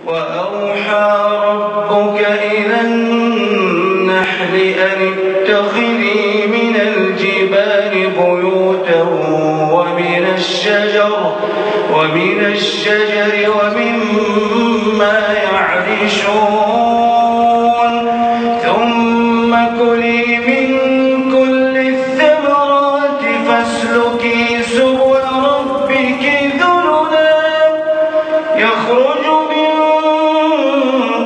وأوحى ربك إلى النحل أن اتخذي من الجبال بيوتا ومن الشجر ومما يعرشون ثم كلي من كل الثمرات فاسلكي سبل ربك ذللا يخرج من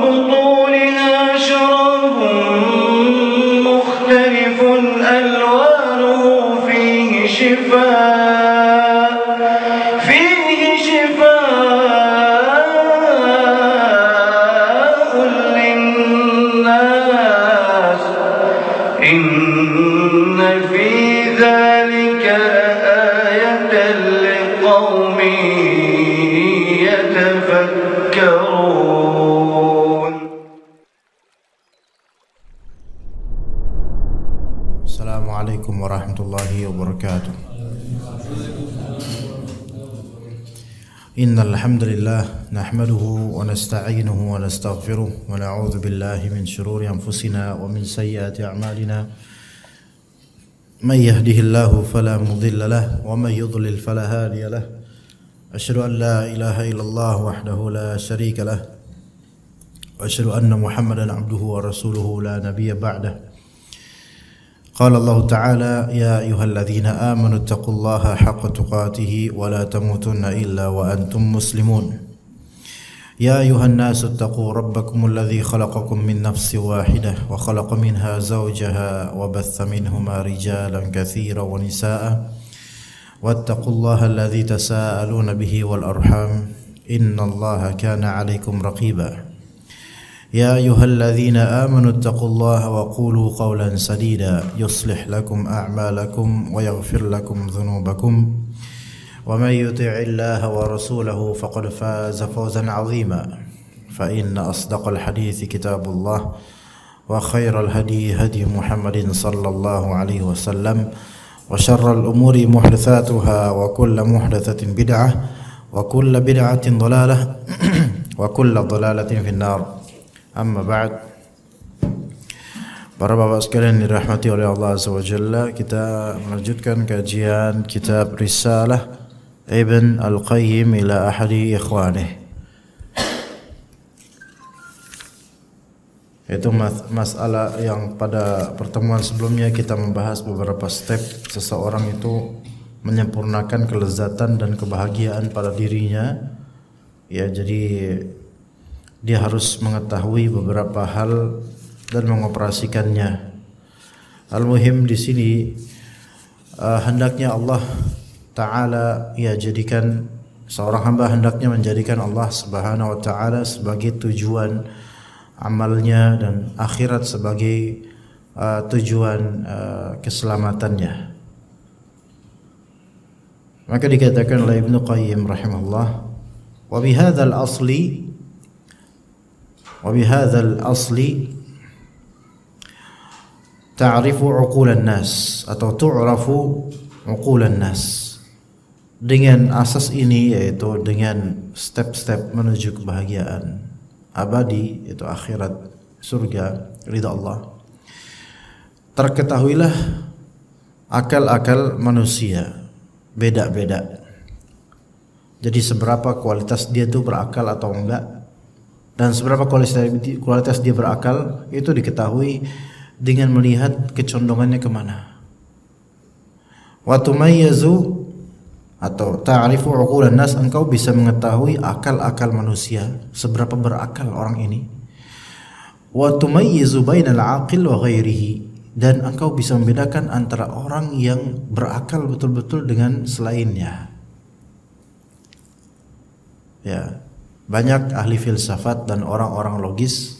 بطونها شراب مختلف ألوانه فيه شفاء للناس إن في ذلك لآية لقوم يتفكرون. السلام عليكم ورحمة الله وبركاته. إن الحمد لله نحمده ونستعينه ونستغفره ونعوذ بالله من شرور أنفسنا ومن سيئات أعمالنا من يهده الله فلا مضل له ومن يضلل فلا هادي له أشهد أن لا إله إلا الله وحده لا شريك له وأشهد أن محمدا عبده ورسوله لا نبي بعده. قال الله تعالى يا أيها الذين آمنوا اتقوا الله حق تقاته ولا تموتن إلا وأنتم مسلمون. يا أيها الناس اتقوا ربكم الذي خلقكم من نفس واحدة وخلق منها زوجها وبث منهما رجالا كثيرا ونساء واتقوا الله الذي تساءلون به والأرحام إن الله كان عليكم رقيبا. يا أيها الذين آمنوا اتقوا الله وقولوا قولا سديدا يصلح لكم أعمالكم ويغفر لكم ذنوبكم ومن يطع الله ورسوله فقد فاز فوزا عظيما. فإن أصدق الحديث كتاب الله وخير الهدي هدي محمد صلى الله عليه وسلم وشر الأمور محدثاتها وكل محدثة بدعة وكل بدعة ضلالة وكل ضلالة في النار. Amma ba'd. Para bapak sekalian dirahmati oleh Allah Azza wa Jalla, kita melanjutkan kajian kitab Risalah Ibn Al-Qayyim ila ahadi ikhwanih. Itu masalah yang pada pertemuan sebelumnya kita membahas beberapa step seseorang itu menyempurnakan kelezatan dan kebahagiaan pada dirinya. Ya, jadi dia harus mengetahui beberapa hal dan mengoperasikannya. Al-muhim di sini hendaknya Allah Ta'ala jadikan seorang hamba hendaknya menjadikan Allah Subhanahu wa Ta'ala sebagai tujuan amalnya dan akhirat sebagai tujuan keselamatannya. Maka dikatakan oleh Ibnu Qayyim rahimahullah, wa bihadzal asli وبهذا الأصل تعرف عقول الناس atau تعرف عقول الناس. Dengan asas ini, yaitu dengan step-step menuju kebahagiaan abadi, yaitu akhirat, surga, ridha Allah, terketahuilah akal-akal manusia beda-beda. Jadi seberapa kualitas dia itu berakal atau enggak, dan seberapa kualitas dia berakal itu diketahui dengan melihat kecondongannya kemana. Wa tumayyizu atau ta'rifu uqulan nas, engkau bisa mengetahui akal-akal manusia, seberapa berakal orang ini. Wa tumayyizu bainal aqil wa ghairihi, dan engkau bisa membedakan antara orang yang berakal betul-betul dengan selainnya. Ya. Banyak ahli filsafat dan orang-orang logis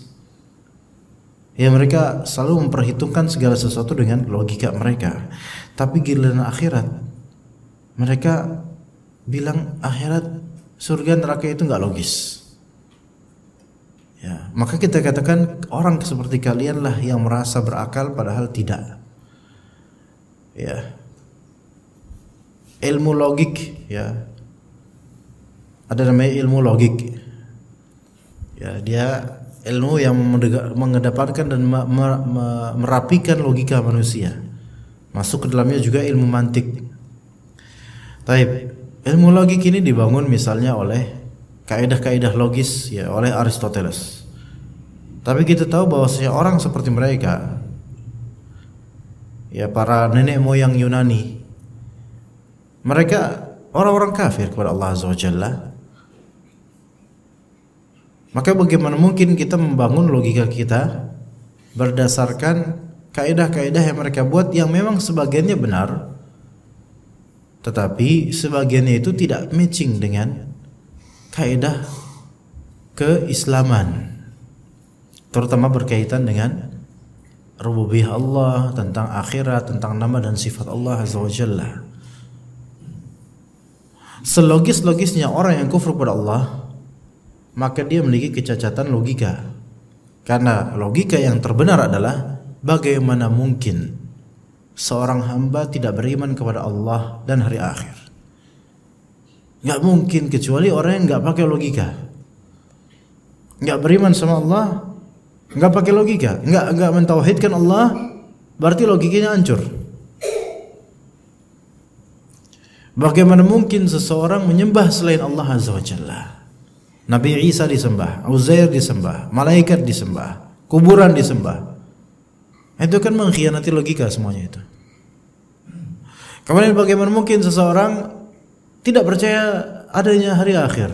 yang mereka selalu memperhitungkan segala sesuatu dengan logika mereka. Tapi giliran akhirat, mereka bilang akhirat, surga, neraka itu nggak logis. Ya, maka kita katakan orang seperti kalianlah yang merasa berakal padahal tidak. Ya, ilmu logik, ya, ada namanya ilmu logik. Ya, dia ilmu yang mengedepankan dan merapikan logika manusia. Masuk ke dalamnya juga ilmu mantik. Taib, ilmu logik ini dibangun misalnya oleh kaidah-kaidah logis ya oleh Aristoteles. Tapi kita tahu bahwasanya orang seperti mereka, ya para nenek moyang Yunani, mereka orang-orang kafir kepada Allah Azza wa Jalla. Maka bagaimana mungkin kita membangun logika kita berdasarkan kaidah-kaidah yang mereka buat yang memang sebagiannya benar, tetapi sebagiannya itu tidak matching dengan kaidah keislaman, terutama berkaitan dengan rububiyah Allah, tentang akhirat, tentang nama dan sifat Allah Azza wa Jalla. Selogis-logisnya orang yang kufur pada Allah, maka dia memiliki kecacatan logika. Karena logika yang terbenar adalah bagaimana mungkin seorang hamba tidak beriman kepada Allah dan hari akhir. Gak mungkin, kecuali orang yang gak pakai logika. Gak beriman sama Allah, gak pakai logika, gak mentauhidkan Allah, berarti logikanya hancur. Bagaimana mungkin seseorang menyembah selain Allah Azza wa Jalla? Nabi Isa disembah, Uzair disembah, malaikat disembah, kuburan disembah. Itu kan mengkhianati logika semuanya itu. Kemudian bagaimana mungkin seseorang tidak percaya adanya hari akhir?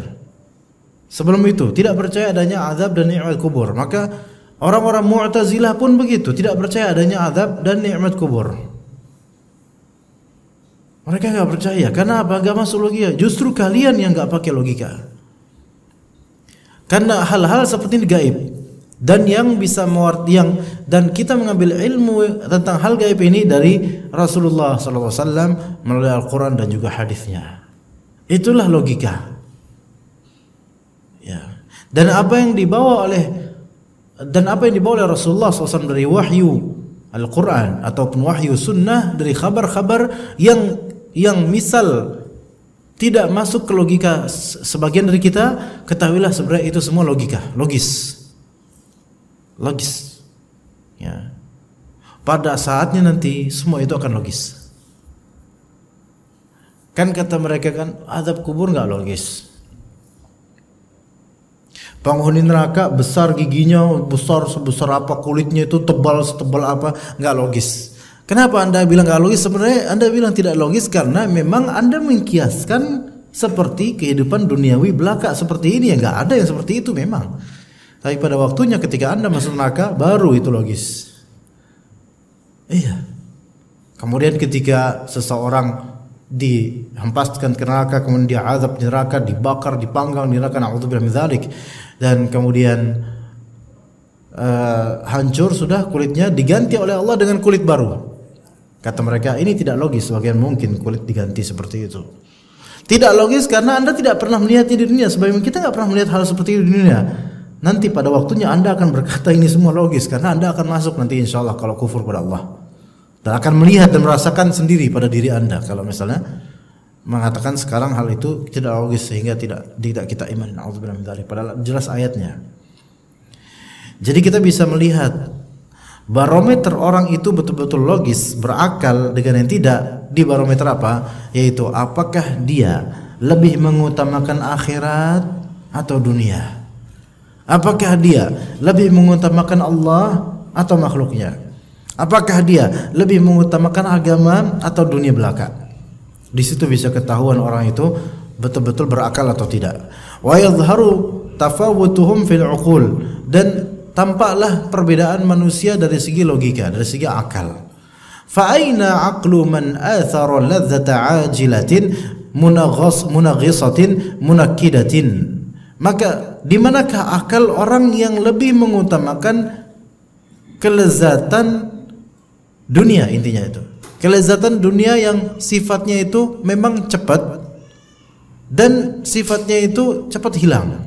Sebelum itu tidak percaya adanya azab dan nikmat kubur. Maka orang-orang Mu'tazilah pun begitu, tidak percaya adanya azab dan nikmat kubur. Mereka enggak percaya. Karena apa? Enggak masuk logika. Justru kalian yang enggak pakai logika. Karena hal-hal seperti ini gaib, dan yang bisa dan kita mengambil ilmu tentang hal gaib ini dari Rasulullah SAW melalui Al-Quran dan juga hadisnya. Itulah logika. Ya. Dan apa yang dibawa oleh Rasulullah SAW dari wahyu Al-Quran ataupun wahyu sunnah, dari kabar-kabar yang misal tidak masuk ke logika sebagian dari kita, ketahuilah sebenarnya itu semua logika, logis. Ya. Pada saatnya nanti semua itu akan logis. Kan kata mereka kan azab kubur nggak logis. Penghuni neraka besar giginya, besar sebesar apa, kulitnya itu tebal setebal apa, nggak logis. Kenapa Anda bilang nggak logis? Sebenarnya Anda bilang tidak logis karena memang Anda mengkiaskan seperti kehidupan duniawi belaka seperti ini, ya nggak ada yang seperti itu memang. Tapi pada waktunya ketika Anda masuk neraka baru itu logis. Iya. Kemudian ketika seseorang dihempaskan ke neraka, kemudian dia azab di neraka, dibakar, dipanggang di neraka, na'udzubillah min dzalik, dan kemudian hancur sudah kulitnya, diganti oleh Allah dengan kulit baru. Kata mereka ini tidak logis, bagian mungkin kulit diganti seperti itu. Tidak logis karena Anda tidak pernah melihatnya di dunia. Sebagaimana kita nggak pernah melihat hal seperti itu di dunia. Nanti pada waktunya Anda akan berkata ini semua logis karena Anda akan masuk nanti insya Allah kalau kufur pada Allah, dan akan melihat dan merasakan sendiri pada diri Anda kalau misalnya mengatakan sekarang hal itu tidak logis sehingga tidak kita iman. Na'udzubillah min dzalik. Padahal jelas ayatnya. Jadi kita bisa melihat barometer orang itu betul-betul logis, berakal dengan yang tidak di barometer apa? Yaitu apakah dia lebih mengutamakan akhirat atau dunia? Apakah dia lebih mengutamakan Allah atau makhluknya? Apakah dia lebih mengutamakan agama atau dunia belaka? Di situ bisa ketahuan orang itu betul-betul berakal atau tidak. Wa yadhharu tafawutuhum fil uqul, dan tampaklah perbedaan manusia dari segi logika, dari segi akal. Fa aina aqlu man athara ladzata ajilatin munaghisatin munakkidatin? Maka di manakah akal orang yang lebih mengutamakan kelezatan dunia, intinya itu. Kelezatan dunia yang sifatnya itu memang cepat dan sifatnya itu cepat hilang.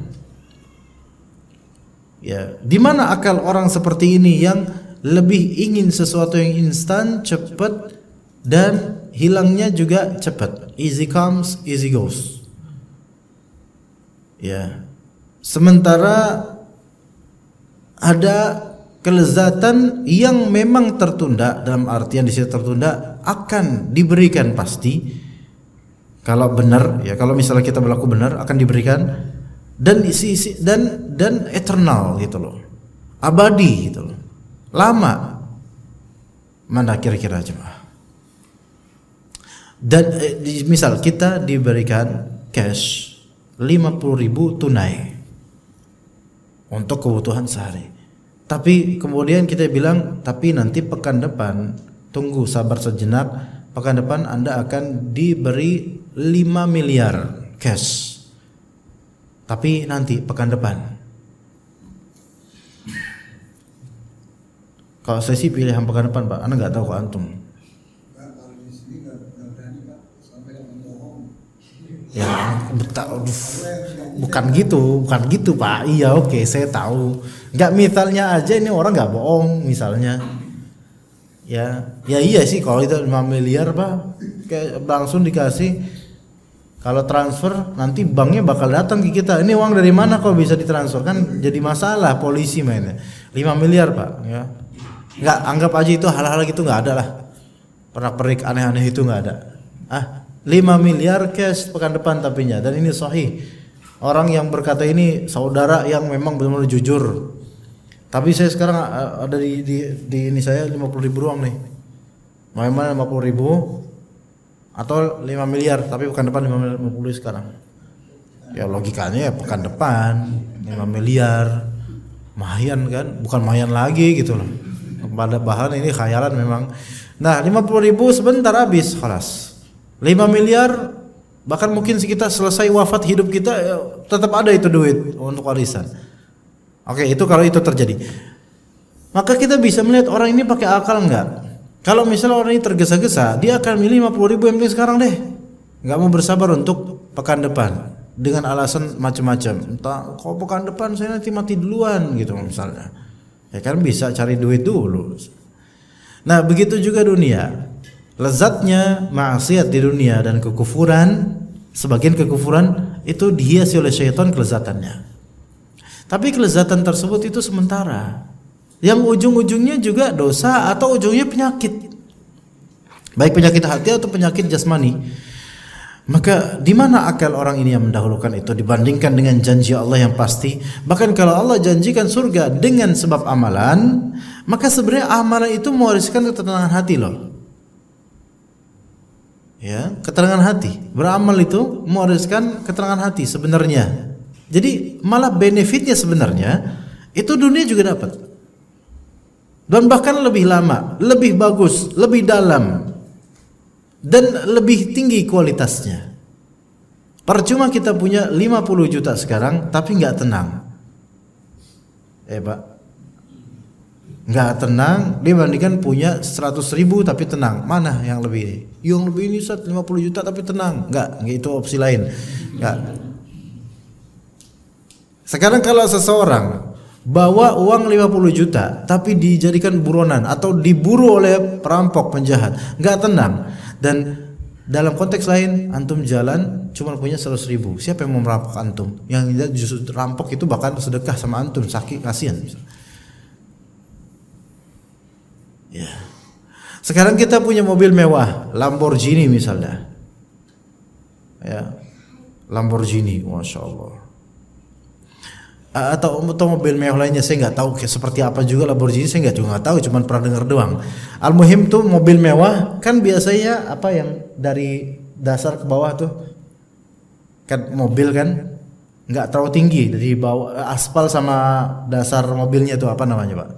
Ya, di mana akal orang seperti ini yang lebih ingin sesuatu yang instan, cepat, dan hilangnya juga cepat. Easy comes, easy goes. Ya. Sementara ada kelezatan yang memang tertunda, dalam artian di situ tertunda akan diberikan pasti. Kalau benar ya, kalau misalnya kita berlaku benar akan diberikan, dan dan eternal gitu loh. Abadi gitu loh. Lama. Mana kira-kira jemaah? Dan misal kita diberikan cash 50.000 tunai untuk kebutuhan sehari. Tapi kemudian kita bilang, tapi nanti pekan depan, tunggu sabar sejenak, pekan depan Anda akan diberi 5 miliar cash. Tapi nanti pekan depan. Kalau saya sih pilih yang pekan depan, Pak. Anda nggak tahu kok antum. Ya, bukan gitu Pak. Iya oke, saya tahu. Nggak, misalnya aja ini orang nggak bohong misalnya. Ya iya sih kalau itu 5 miliar Pak, kayak langsung dikasih. Kalau transfer nanti banknya bakal datang ke kita. Ini uang dari mana kok bisa ditransfer, kan jadi masalah polisi mainnya. 5 miliar Pak, ya. Nggak, anggap aja itu hal-hal gitu nggak ada lah. Perak-perik aneh-aneh itu nggak ada. 5 miliar cash pekan depan tapinya, dan ini sahih. Orang yang berkata ini saudara yang memang benar-benar jujur. Tapi saya sekarang ada di ini saya 50.000 uang nih. Mau mana 50.000 atau 5 miliar, tapi pekan depan 50 sekarang. Ya logikanya ya pekan depan 5 miliar. Mayan kan, bukan mayan lagi gitu loh. Pada bahan ini khayalan memang. Nah, 50.000 sebentar habis, khalas. 5 miliar bahkan mungkin kita selesai wafat hidup kita tetap ada itu duit untuk warisan. Oke, itu kalau itu terjadi. Maka kita bisa melihat orang ini pakai akal enggak? Kalau misalnya orang ini tergesa-gesa, dia akan milih 50.000 yang penting sekarang deh. Enggak mau bersabar untuk pekan depan dengan alasan macam-macam. Entah kok pekan depan saya nanti mati duluan gitu misalnya. Ya kan bisa cari duit dulu. Nah, begitu juga dunia. Lezatnya maksiat di dunia dan kekufuran, sebagian kekufuran itu dihiasi oleh syaitan kelezatannya. Tapi kelezatan tersebut itu sementara, yang ujung-ujungnya juga dosa atau ujungnya penyakit, baik penyakit hati atau penyakit jasmani. Maka di mana akal orang ini yang mendahulukan itu dibandingkan dengan janji Allah yang pasti? Bahkan kalau Allah janjikan surga dengan sebab amalan, maka sebenarnya amalan itu mewariskan ketenangan hati loh. Ya, keterangan hati. Beramal itu mewariskan keterangan hati sebenarnya. Jadi malah benefitnya sebenarnya itu dunia juga dapat. Dan bahkan lebih lama, lebih bagus, lebih dalam, dan lebih tinggi kualitasnya. Percuma kita punya 50 juta sekarang tapi nggak tenang. Pak, nggak tenang dibandingkan punya 100.000 tapi tenang. Mana yang lebih? Yang lebih ini 50 juta tapi tenang. Nggak itu opsi lain. Nggak. Sekarang kalau seseorang bawa uang 50 juta tapi dijadikan buronan atau diburu oleh perampok penjahat, nggak tenang. Dan dalam konteks lain, antum jalan cuma punya 100.000, siapa yang mau merampok antum? Yang justru rampok itu bahkan sedekah sama antum, sakit kasihan. Ya. Sekarang kita punya mobil mewah, Lamborghini misalnya. Ya. Lamborghini, Masya Allah. Atau mobil mewah lainnya, saya nggak tahu seperti apa juga Lamborghini, saya nggak tahu, cuma pernah dengar doang. Al-muhim tuh mobil mewah kan biasanya apa yang dari dasar ke bawah tuh kan mobil kan nggak terlalu tinggi, dari bawah aspal sama dasar mobilnya tuh apa namanya Pak?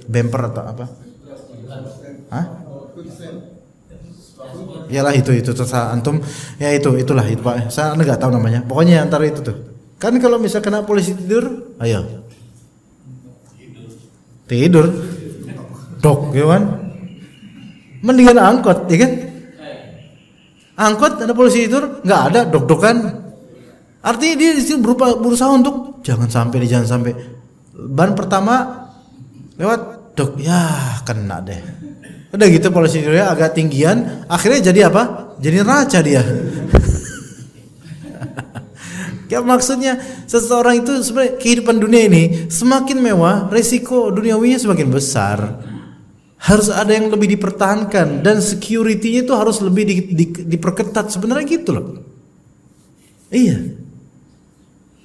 Bumper atau apa? Hah? Iyalah itu terserah antum. Ya itulah Pak. Saya nggak tahu namanya. Pokoknya antara itu tuh. Kan kalau misal kena polisi tidur, ayo tidur, dok, ya kan? Mendingan angkot, ya kan? Angkot ada polisi tidur, nggak ada dok-dokan. Artinya dia di sini berusaha untuk jangan sampai. Ban pertama lewat dok, ya kena deh. Udah gitu polisi tidurnya agak tinggian, akhirnya jadi apa? Jadi raca dia. Kayak maksudnya seseorang itu sebenarnya kehidupan dunia ini semakin mewah, resiko duniawinya semakin besar. Harus ada yang lebih dipertahankan dan security-nya itu harus lebih diperketat sebenarnya gitu loh. Iya.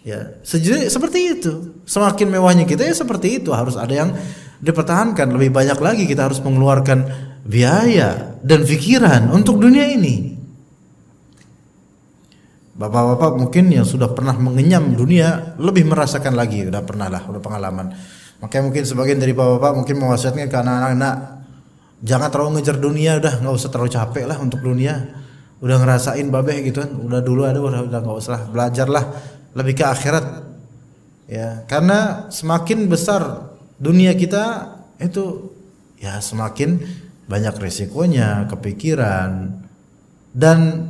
Ya, sejujurnya seperti itu. Semakin mewahnya kita ya seperti itu, harus ada yang dipertahankan. Lebih banyak lagi kita harus mengeluarkan biaya dan pikiran untuk dunia ini. Bapak-bapak mungkin yang sudah pernah mengenyam dunia lebih merasakan lagi, udah pernah lah, udah pengalaman. Makanya mungkin sebagian dari bapak-bapak mungkin mewasiatkan ke anak-anak, jangan terlalu ngejar dunia, udah nggak usah terlalu capek lah untuk dunia. Udah ngerasain babeh gitu kan, udah dulu ada, udah nggak usah, belajarlah lebih ke akhirat. Ya, karena semakin besar dunia kita itu, ya semakin banyak resikonya, kepikiran dan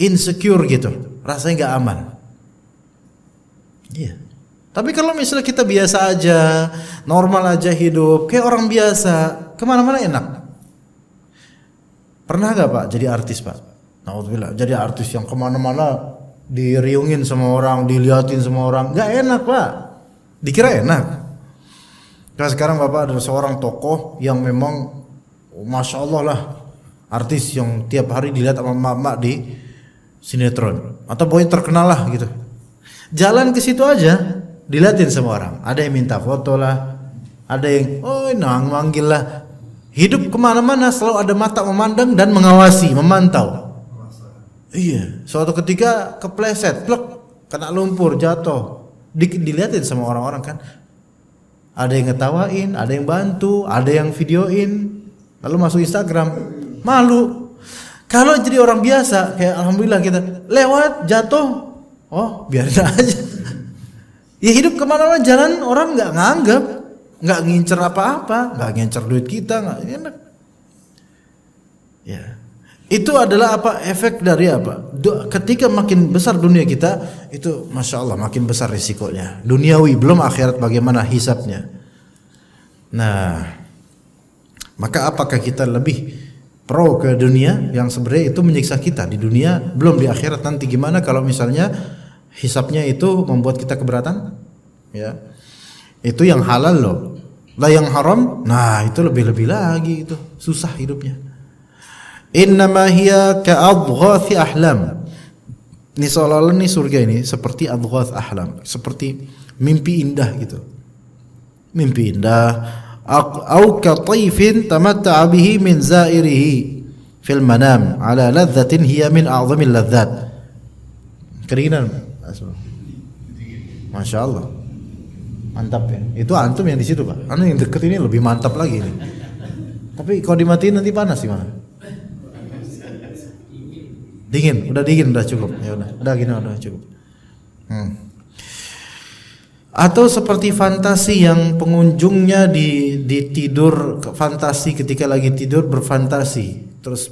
insecure gitu. Rasanya nggak aman. Iya. Tapi kalau misalnya kita biasa aja, normal aja hidup, kayak orang biasa, kemana-mana enak. Pernah gak Pak jadi artis Pak? Naudzubillah, jadi artis yang kemana-mana diriungin sama orang, diliatin sama orang, gak enak Pak. Dikira enak. Nah sekarang Bapak ada seorang tokoh yang memang, masya Allah lah, artis yang tiap hari dilihat sama emak-emak di sinetron atau pokoknya terkenal lah gitu. Jalan ke situ aja dilihatin sama orang. Ada yang minta foto lah, ada yang manggil lah. Hidup kemana-mana selalu ada mata memandang dan mengawasi, memantau. Iya. Suatu ketika kepleset, plek, kena lumpur, jatuh, dilihatin sama orang-orang kan. Ada yang ngetawain, ada yang bantu, ada yang videoin, lalu masuk Instagram, malu. Kalau jadi orang biasa, kayak alhamdulillah kita lewat jatuh, oh biarin aja. Ya hidup kemana-mana jalan orang nggak nganggap, nggak ngincer apa-apa, nggak ngincer duit kita, nggak enak. Ya, itu adalah apa efek dari apa? Ketika makin besar dunia kita, itu masya Allah makin besar risikonya. Duniawi belum akhirat bagaimana hisabnya. Nah, maka apakah kita lebih pro ke dunia yang sebenarnya itu menyiksa kita di dunia, belum di akhirat nanti gimana kalau misalnya hisabnya itu membuat kita keberatan? Ya, itu yang halal loh. Lah yang haram, nah itu lebih-lebih lagi, itu susah hidupnya. Innama hiya ka'adghathi ahlam. Ini seolah-olah nih surga ini seperti adghath ahlam, seperti mimpi indah gitu. Mimpi indah. Au kataifin tamatta'a bihi min zairihi fil manam ala ladzatin hiya min a'zamil ladzat. Keringinan. Masya Allah. Mantap ya. Itu antum yang di situ Pak. Anu yang deket ini lebih mantap lagi nih. Tapi kalau dimatiin nanti panas gimana? Dingin, udah dingin, udah cukup. Ya udah gini udah cukup. Atau seperti fantasi yang pengunjungnya di tidur, fantasi ketika lagi tidur berfantasi, terus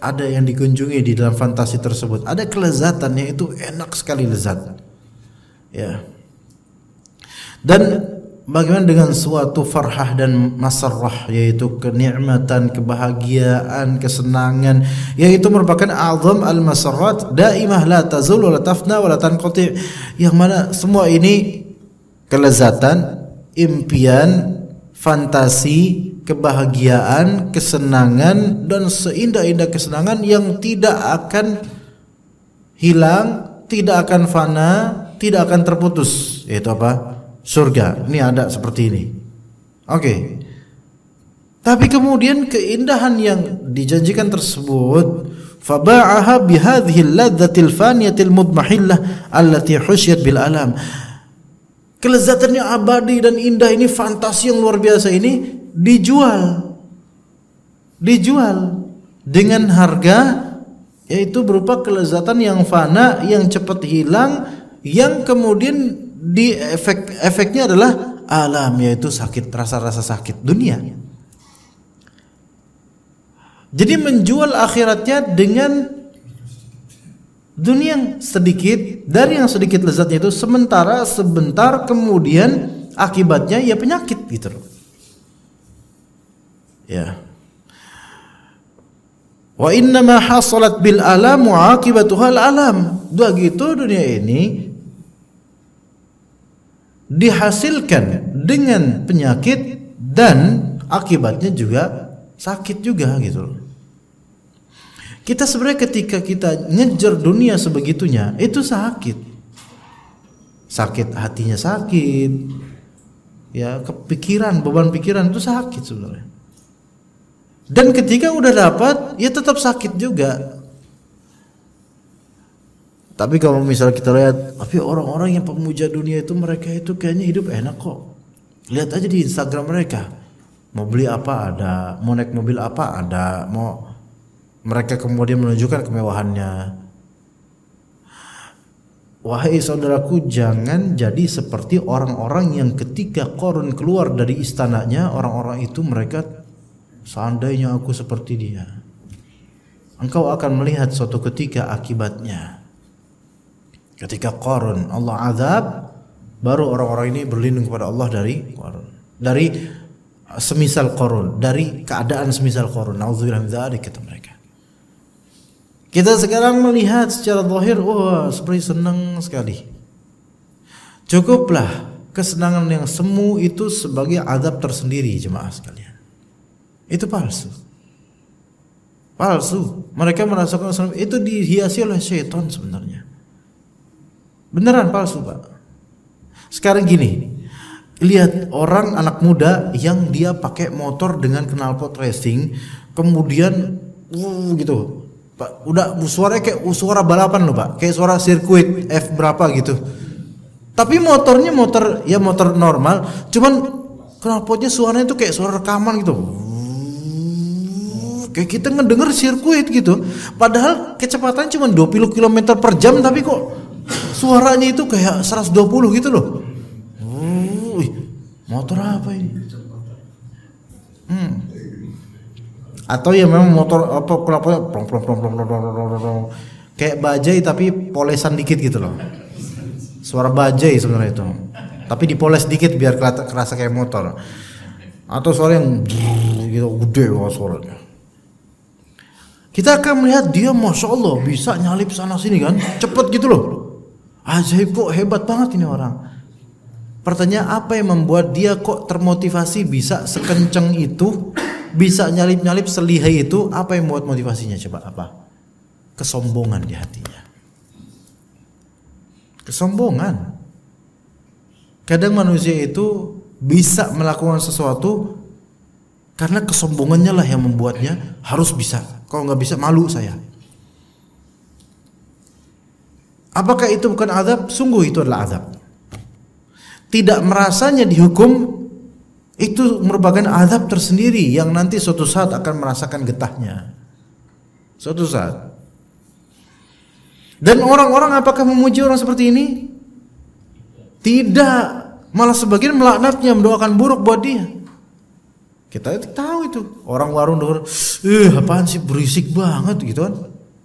ada yang dikunjungi di dalam fantasi tersebut, ada kelezatannya, itu enak sekali lezat. Ya. Dan bagaimana dengan suatu farhah dan masarrah, yaitu kenikmatan, kebahagiaan, kesenangan, yaitu merupakan azam al-masarrat daimah la tazul wa la tafna wa la tanqati, yang mana semua ini kelezatan, impian, fantasi, kebahagiaan, kesenangan, dan seindah-indah kesenangan yang tidak akan hilang, tidak akan fana, tidak akan terputus. Yaitu apa? Surga. Ini ada seperti ini. Oke. Tapi kemudian keindahan yang dijanjikan tersebut, faba'aha bihadhihi al-ladzatil faniyatil mudmahillah allati husyiyat bil alam. Kelezatannya abadi dan indah ini, fantasi yang luar biasa ini dijual dengan harga, yaitu berupa kelezatan yang fana, yang cepat hilang, yang kemudian efeknya adalah alam, yaitu sakit, rasa-rasa sakit dunia. Jadi menjual akhiratnya dengan dunia yang sedikit, dari yang sedikit lezatnya itu sementara, sebentar, kemudian akibatnya ya penyakit gitu loh. Ya. Wa innama hasalat bil alam wa aqibatuha al alam. Begitu dunia ini dihasilkan dengan penyakit dan akibatnya juga sakit juga gitu loh. Kita sebenarnya ketika kita ngejar dunia sebegitunya itu sakit. Sakit hatinya sakit. Ya, kepikiran, beban pikiran itu sakit sebenarnya. Dan ketika udah dapat, ya tetap sakit juga. Tapi kalau misalnya kita lihat, tapi orang-orang yang pemuja dunia itu mereka itu kayaknya hidup enak kok. Lihat aja di Instagram mereka. Mau beli apa ada, mau naik mobil apa ada, mau mereka kemudian menunjukkan kemewahannya. Wahai saudaraku, jangan jadi seperti orang-orang yang ketika Qarun keluar dari istananya, orang-orang itu mereka, seandainya aku seperti dia. Engkau akan melihat suatu ketika akibatnya. Ketika Qarun Allah azab, baru orang-orang ini berlindung kepada Allah dari Qarun. Dari semisal Qarun, dari keadaan semisal Qarun. Nauzubillah min dzalik, kata mereka. Kita sekarang melihat secara zahir, wah seperti senang sekali. Cukuplah kesenangan yang semu itu sebagai azab tersendiri, jemaah sekalian. Itu palsu. Palsu. Mereka merasakan senang, itu dihiasi oleh syaitan sebenarnya. Beneran palsu, Pak. Sekarang gini, lihat orang anak muda yang dia pakai motor dengan knalpot racing, kemudian gitu. Pak, udah suaranya kayak suara balapan loh, Pak. Kayak suara sirkuit F berapa gitu. Tapi motornya motor normal, cuman knalpotnya suaranya itu kayak suara rekaman gitu. Kayak kita ngedenger sirkuit gitu. Padahal kecepatan cuma 20 km per jam, tapi kok suaranya itu kayak 120 gitu loh. Motor apa ini? Atau ya memang motor apa knalpotnya kayak bajai tapi polesan dikit gitu loh. Suara bajai sebenarnya itu. Tapi dipoles dikit biar kerasa kayak motor. Atau suara yang gitu gede suaranya. Kita akan melihat dia, masya Allah, bisa nyalip sana sini kan, cepet gitu loh. Ajaib, kok hebat banget ini orang. Pertanyaan, apa yang membuat dia kok termotivasi bisa sekenceng itu, bisa nyalip-nyalip selihai itu? Apa yang membuat motivasinya? Coba apa? Kesombongan di hatinya. Kesombongan. Kadang manusia itu bisa melakukan sesuatu karena kesombongannya lah yang membuatnya harus bisa. Kalau nggak bisa, malu saya. Apakah itu bukan azab? Sungguh itu adalah azab. Tidak merasanya dihukum itu merupakan azab tersendiri yang nanti suatu saat akan merasakan getahnya. Suatu saat. Dan orang-orang apakah memuji orang seperti ini? Tidak. Malah sebagian melaknatnya, mendoakan buruk buat dia. Kita tahu itu. Orang warung denger, apaan sih, berisik banget gitu kan.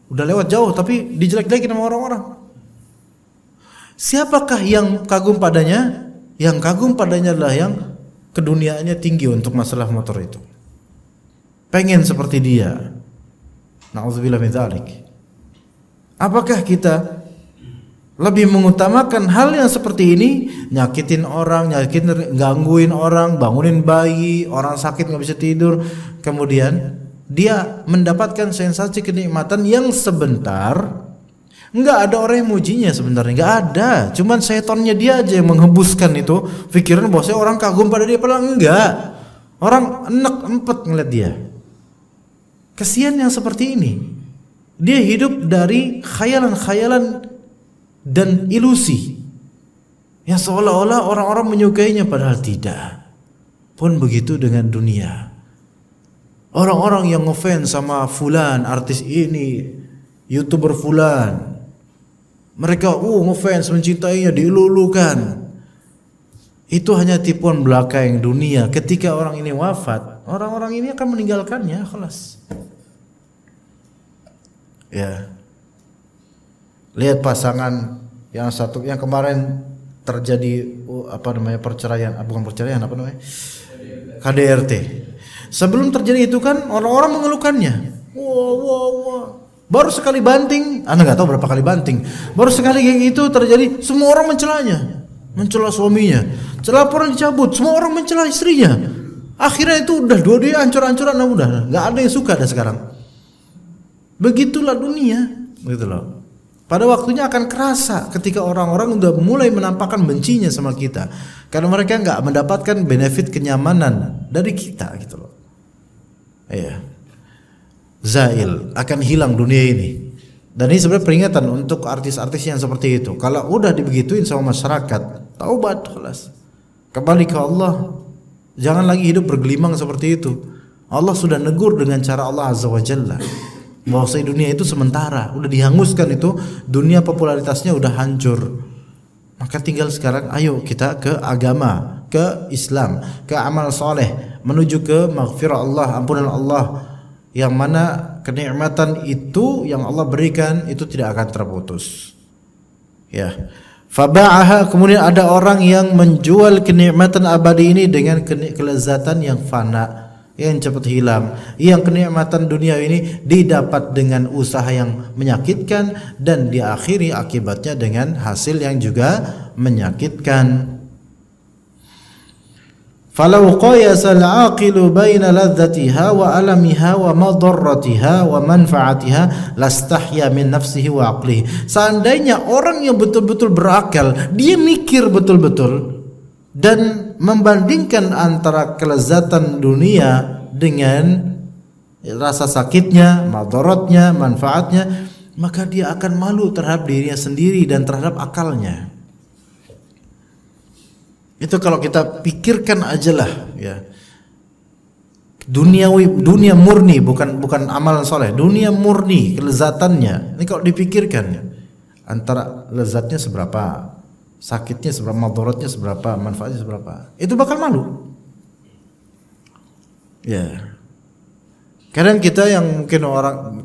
Udah lewat jauh tapi dijelek-jelekin sama orang-orang. Siapakah yang kagum padanya? Yang kagum padanya adalah yang keduniaannya tinggi untuk masalah motor itu. Pengen seperti dia. Na'udzubillah min dzalik. Apakah kita lebih mengutamakan hal yang seperti ini, nyakitin orang, gangguin orang, bangunin bayi, orang sakit nggak bisa tidur, kemudian dia mendapatkan sensasi kenikmatan yang sebentar? Nggak ada orang yang mujinya sebenarnya, nggak ada. Cuman setannya dia aja yang menghembuskan itu pikiran bahwasanya orang kagum pada dia, padahal enggak. Orang enek empet ngeliat dia. Kasihan yang seperti ini. Dia hidup dari khayalan-khayalan dan ilusi yang seolah-olah orang-orang menyukainya padahal tidak. Pun begitu dengan dunia. Orang-orang yang ngefans sama fulan, artis ini, YouTuber fulan, mereka ngefans, mencintainya, dilulukan. Itu hanya tipuan belaka yang dunia. Ketika orang ini wafat, orang-orang ini akan meninggalkannya, khalas. Ya. Lihat pasangan yang satu, yang kemarin terjadi perceraian, bukan perceraian, KDRT. Sebelum terjadi itu kan orang-orang mengeluhkannya. Wah. Baru sekali banting, Anda nggak tahu berapa kali banting. Baru sekali kayak gitu terjadi, semua orang mencelanya. mencela suaminya, laporan dicabut, semua orang mencela istrinya. Akhirnya itu udah dua-duanya hancur-hancuran, udah nggak ada yang suka dah sekarang. Begitulah dunia, gitu loh. Pada waktunya akan kerasa ketika orang-orang udah mulai menampakkan bencinya sama kita, karena mereka nggak mendapatkan benefit kenyamanan dari kita, gitu loh. Iya. Zail, akan hilang dunia ini. Dan ini sebenarnya peringatan untuk artis-artis yang seperti itu. Kalau udah dibegituin sama masyarakat, taubat, kelas, kembali ke Allah. Jangan lagi hidup bergelimang seperti itu. Allah sudah negur dengan cara Allah Azza wa Jalla, bahwa dunia itu sementara, udah dihanguskan itu, dunia popularitasnya udah hancur. Maka tinggal sekarang ayo kita ke agama, ke Islam, ke amal soleh, menuju ke maghfirah Allah, ampunan Allah, yang mana kenikmatan itu yang Allah berikan itu tidak akan terputus. Ya. Faba'aha, kemudian ada orang yang menjual kenikmatan abadi ini dengan kelezatan yang fana, yang cepat hilang. Yang kenikmatan dunia ini didapat dengan usaha yang menyakitkan dan diakhiri akibatnya dengan hasil yang juga menyakitkan. Falau qayasal aqilu baina ladzatiha wa alamiha wa madarratiha wa manfaatiha lastahya min nafsihi wa aqlihi. Seandainya orang yang betul-betul berakal, dia mikir betul-betul dan membandingkan antara kelezatan dunia dengan rasa sakitnya, madaratnya, manfaatnya, maka dia akan malu terhadap dirinya sendiri dan terhadap akalnya. Itu kalau kita pikirkan ajalah, ya. Dunia murni, bukan amalan soleh, dunia murni kelezatannya. Ini kalau dipikirkan, ya, antara lezatnya seberapa, sakitnya seberapa, madaratnya seberapa, manfaatnya seberapa, itu bakal malu. Ya. Kadang kita yang mungkin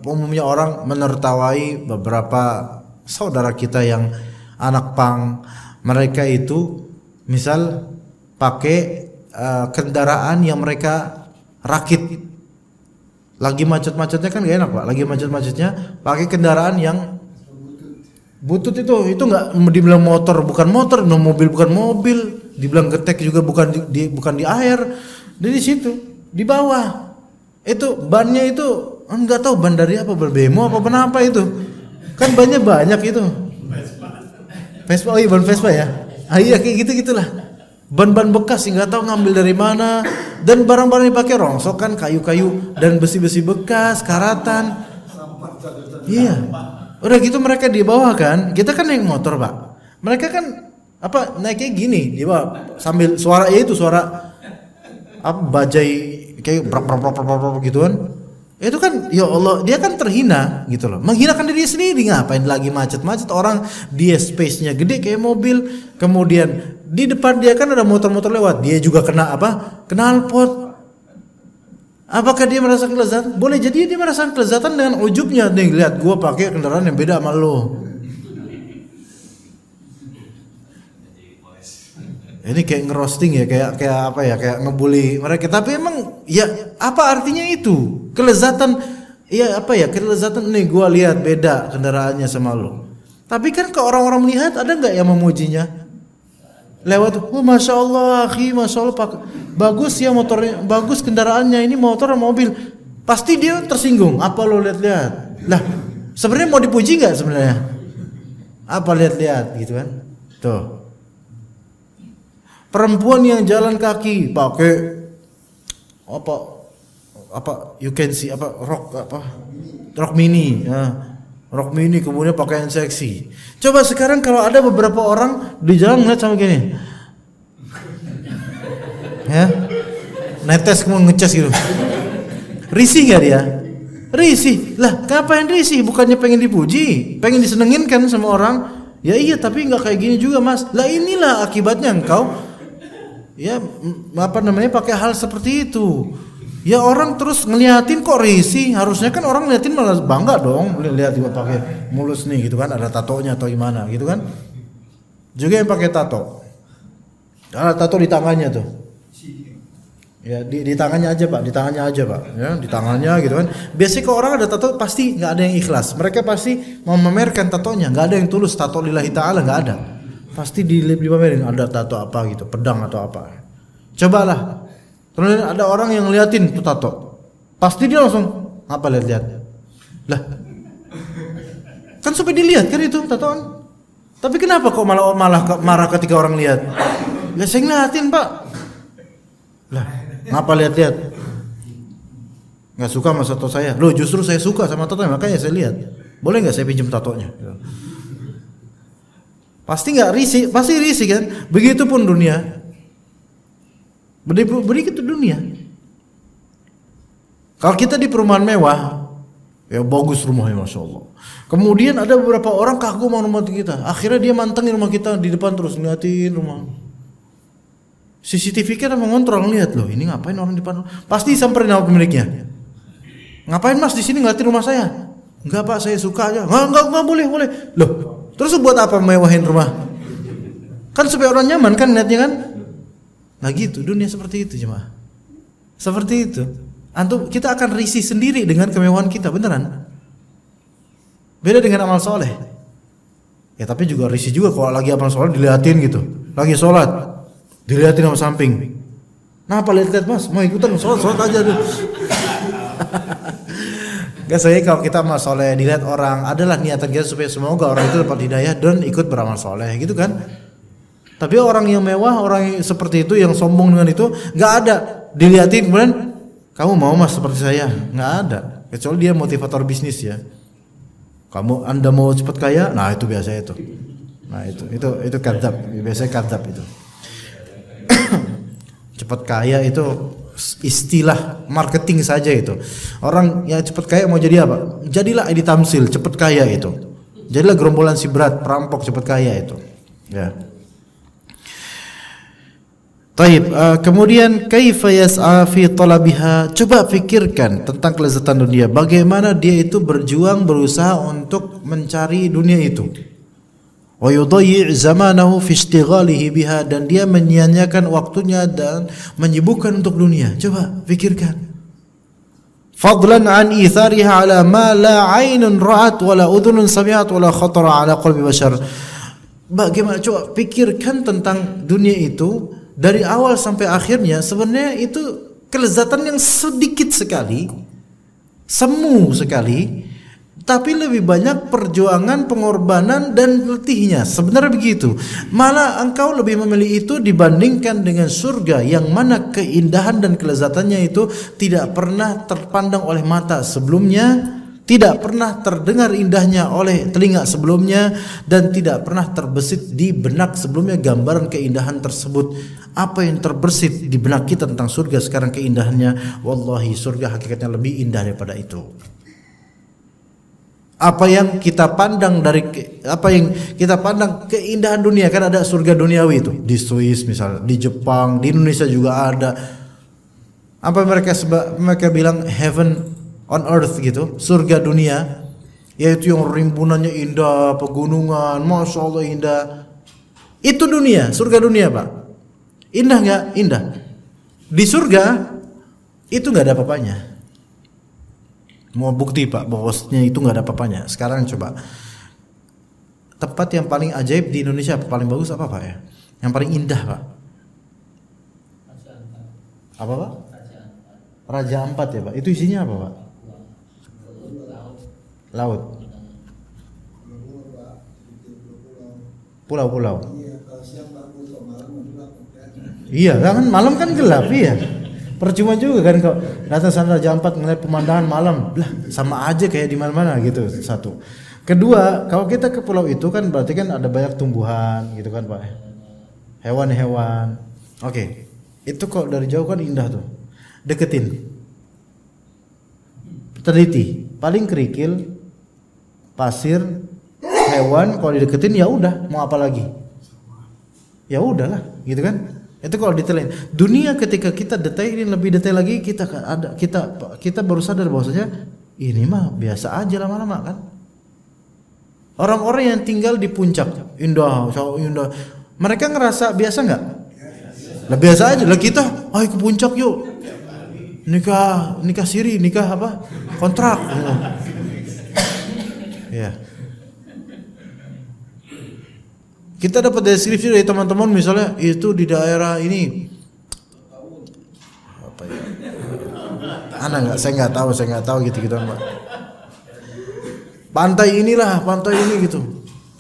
umumnya orang menertawai beberapa saudara kita yang anak pang, mereka itu misal pakai kendaraan yang mereka rakit. Lagi macet-macetnya kan gak enak, Pak. Lagi macet-macetnya pakai kendaraan yang butut itu nggak dibilang motor, bukan motor, mobil bukan mobil, dibilang getek juga bukan di air. Di situ, di bawah. Itu bannya itu enggak tahu ban dari apa, berbemo apa kenapa itu. Kan bannya banyak itu. Vespa, oh iya ban Vespa ya. Ah iya kayak gitu-gitulah. Ban-ban bekas nggak tahu ngambil dari mana, dan barang-barang yang dipakai rongsokan, kayu-kayu dan besi-besi bekas, karatan. Iya. Udah gitu mereka di bawah kan, kita kan naik motor, Pak. Mereka kan naiknya gini di bawah sambil suara bajai kayak brap gitu kan. Itu kan ya Allah, dia kan terhina gitu loh. Menghinakan diri sendiri, ngapain lagi macet-macet, orang dia space-nya gede kayak mobil. Kemudian di depan dia kan ada motor-motor lewat, dia juga kena knalpot. Apakah dia merasakan kelezatan? Boleh jadi dia merasakan kelezatan dengan ujubnya. Nih lihat gua pakai kendaraan yang beda sama lo. Ini kayak ngerosting ya, kayak ngebully mereka. Tapi emang ya apa artinya itu? Kelezatan ya kelezatan nih gua lihat beda kendaraannya sama lo. Tapi kan ke orang-orang melihat ada nggak yang memujinya? Lewat, oh masya Allah, akhi, masya Allah, bagus ya motornya, bagus kendaraannya, ini motor atau mobil. Pasti dia tersinggung. Apa lo lihat-lihat? Lah, sebenarnya mau dipuji nggak sebenarnya? Apa lihat-lihat gitu kan? Tuh. Perempuan yang jalan kaki pakai you can see rok mini, ya. Rok mini kemudian pakaian seksi. Coba sekarang kalau ada beberapa orang di jalan ngeliat sama gini, ya, netes kemudian ngecas gitu, risih gak dia? Risih lah, ngapain risih? Bukannya pengen dipuji, pengen disenengin kan sama orang? Ya iya, tapi nggak kayak gini juga mas. Lah inilah akibatnya engkau ya pakai hal seperti itu. Ya orang terus ngeliatin kok risih. Harusnya kan orang ngeliatin malah bangga dong. Lihat juga pakai mulus nih gitu kan, ada tatonya atau gimana gitu kan. Juga yang pakai tato. Ada tato di tangannya tuh. Ya di tangannya aja Pak, ya, di tangannya gitu kan. Biasanya kalau orang ada tato pasti nggak ada yang ikhlas. Mereka pasti mau memamerkan tatonya, nggak ada yang tulus. Tato lillahi ta'ala nggak ada. pasti dipamerin ada tato apa gitu, pedang atau apa. Cobalah. Kemudian ada orang yang ngeliatin tuh tato. Pasti dia langsung apa lihat-lihat. Lah. Kan supaya dilihat kan itu tatoan. Tapi kenapa kok malah marah ketika orang lihat? Ya saya ngeliatin, Pak. Lah, ngapa lihat-lihat? Nggak suka sama tato saya. Loh, justru saya suka sama tato, makanya saya lihat. Boleh nggak saya pinjam tatonya? Pasti nggak risih, pasti risih kan? Begitupun dunia. Begitu dunia. Kalau kita di perumahan mewah, ya bagus rumahnya, masya Allah. Kemudian ada beberapa orang kagum sama rumah kita. Akhirnya dia mantengin rumah kita di depan terus ngeliatin rumah. CCTV kan mengontrol, lihat loh, ini ngapain orang di depan? Pasti samperin sama pemiliknya. Ngapain Mas di sini ngeliatin rumah saya? Enggak Pak, saya suka aja. Enggak boleh. Loh, terus buat apa mewahin rumah? Kan supaya orang nyaman kan lihatnya kan? Nah gitu, dunia seperti itu jemaah. Seperti itu. Antum kita akan risih sendiri dengan kemewahan kita, beneran. Beda dengan amal soleh. Ya tapi juga risih juga kalau lagi amal soleh dilihatin gitu. Lagi sholat, dilihatin sama samping. Nah apa lihat Mas? Mau ikutan sholat aja dulu. Gak saya kalau kita amal soleh dilihat orang, adalah niatan kita supaya semoga orang itu dapat hidayah dan ikut beramal soleh gitu kan. Tapi orang yang mewah, orang yang seperti itu yang sombong dengan itu nggak ada dilihatin kemudian kamu mau Mas seperti saya, nggak ada. Kecuali dia motivator bisnis ya. Anda mau cepat kaya, nah itu biasa itu. Nah itu kadzab, biasanya kadzab itu. Cepat kaya itu istilah marketing saja itu. Orang yang cepat kaya mau jadi apa? Jadilah Edi Tamsil cepat kaya itu. Jadilah gerombolan si berat perampok cepat kaya itu. Ya. Taib, kemudian kaifa yas'a fi talabiha. Coba pikirkan tentang kelezatan dunia. Bagaimana dia itu berjuang berusaha untuk mencari dunia itu. Wa yudayyi' zamanahu fi ishtighalihi biha, dan dia menyia-nyiakan waktunya dan menyibukkan untuk dunia. Coba pikirkan. Fadlan an ithariha ala ma la 'ainun ra'at wa la udhunun sami'at wa la khatara ala qalbi bashar. Bagaimana, coba pikirkan tentang dunia itu dari awal sampai akhirnya. Sebenarnya itu kelezatan yang sedikit sekali, semu sekali, tapi lebih banyak perjuangan, pengorbanan dan letihnya. Sebenarnya begitu. Malah engkau lebih memilih itu dibandingkan dengan surga yang mana keindahan dan kelezatannya itu tidak pernah terpandang oleh mata sebelumnya, tidak pernah terdengar indahnya oleh telinga sebelumnya, dan tidak pernah terbesit di benak sebelumnya gambaran keindahan tersebut. Apa yang terbersit di benak kita tentang surga sekarang keindahannya, wallahi surga hakikatnya lebih indah daripada itu. Apa yang kita pandang keindahan dunia, kan ada surga duniawi itu di Swiss misalnya, di Jepang, di Indonesia juga ada. Apa mereka bilang heaven on earth gitu, surga dunia, yaitu yang rimbunannya indah, pegunungan, masya Allah indah. Itu dunia, surga dunia Pak. Indah nggak? Indah. Di surga itu nggak ada apa-apanya. Mau bukti Pak bahwasanya itu nggak ada apa-apanya. Sekarang coba tempat yang paling ajaib di Indonesia, paling bagus apa Pak ya? Yang paling indah Pak? Apa Pak? Raja Ampat ya Pak. Itu isinya apa Pak? Laut. Pulau-pulau. Iya kan malam kan gelap ya. Percuma juga kan kok datang sana Raja Ampat ngeliat pemandangan malam, lah sama aja kayak di mana-mana gitu. Satu. Kedua, kalau kita ke pulau itu kan berarti kan ada banyak tumbuhan gitu kan Pak. Hewan-hewan. Oke. Itu kok dari jauh kan indah tuh. Deketin. Teliti. Paling kerikil, pasir, hewan, kalau dideketin ya udah, mau apa lagi? Ya udahlah, gitu kan? Itu kalau detailin. Dunia ketika kita detailin lebih detail lagi, kita baru sadar bahwasanya ini mah biasa aja lama-lama kan. Orang-orang yang tinggal di puncak, indah. Mereka ngerasa biasa nggak? Lah biasa aja. Lah kita, ayo ke puncak yuk. Nikah siri, nikah apa? Kontrak. Ya. Kita dapat deskripsi dari teman-teman misalnya itu di daerah ini apa ya? Saya nggak tahu gitu Mbak. Pantai inilah, pantai ini gitu.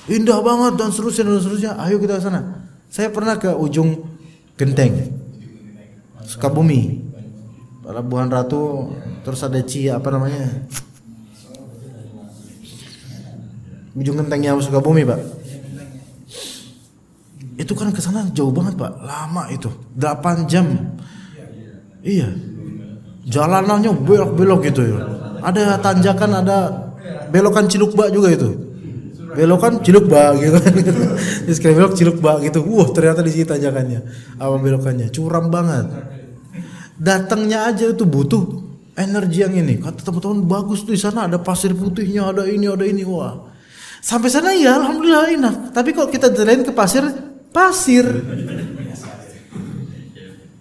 Indah banget dan seterusnya. Ayo kita ke sana. Saya pernah ke ujung Genteng, Sukabumi, Pelabuhan Ratu, terus ada apa namanya? Ujung Gentengnya Sukabumi, Pak. Itu kan ke sana jauh banget, Pak. Lama itu. 8 jam. Iya. Jalanannya belok-belok gitu ya. Ada tanjakan, ada belokan Cilukba juga itu. Belokan Cilukba gitu kan. Terus sekali belok Cilukba gitu. Ternyata di situ tanjakannya. Apa belokannya? Curam banget. Datangnya aja itu butuh energi yang ini. Kata teman-teman bagus tuh di sana ada pasir putihnya, ada ini. Wah. Sampai sana ya alhamdulillah enak. Tapi kalau kita jalan ke pasir.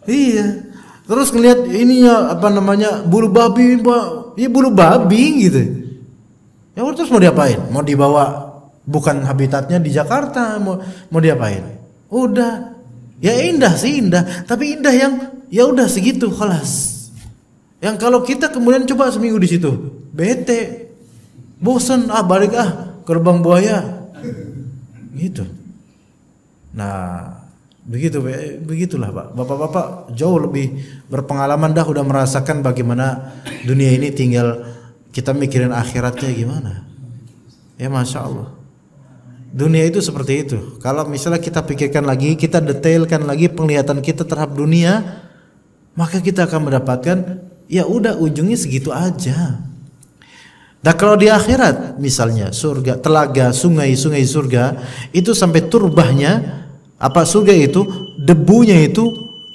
Iya. Terus ngelihat ininya apa namanya? Bulu babi, Pak. Ya bulu babi gitu. Ya terus mau diapain? Mau dibawa bukan habitatnya di Jakarta, mau diapain? Udah. Ya indah sih indah, tapi indah yang ya udah segitu kelas. Yang kalau kita kemudian coba seminggu di situ, bete, bosan, balik ke Lubang Buaya. Gitu. Nah, begitulah Pak. Bapak-bapak jauh lebih berpengalaman udah merasakan bagaimana dunia ini, tinggal kita mikirin akhiratnya gimana. Ya Masya Allah. Dunia itu seperti itu. Kalau misalnya kita pikirkan lagi, kita detailkan lagi penglihatan kita terhadap dunia, maka kita akan mendapatkan ya udah ujungnya segitu aja. Nah kalau di akhirat misalnya surga, telaga, sungai surga itu sampai turbahnya surga itu debunya itu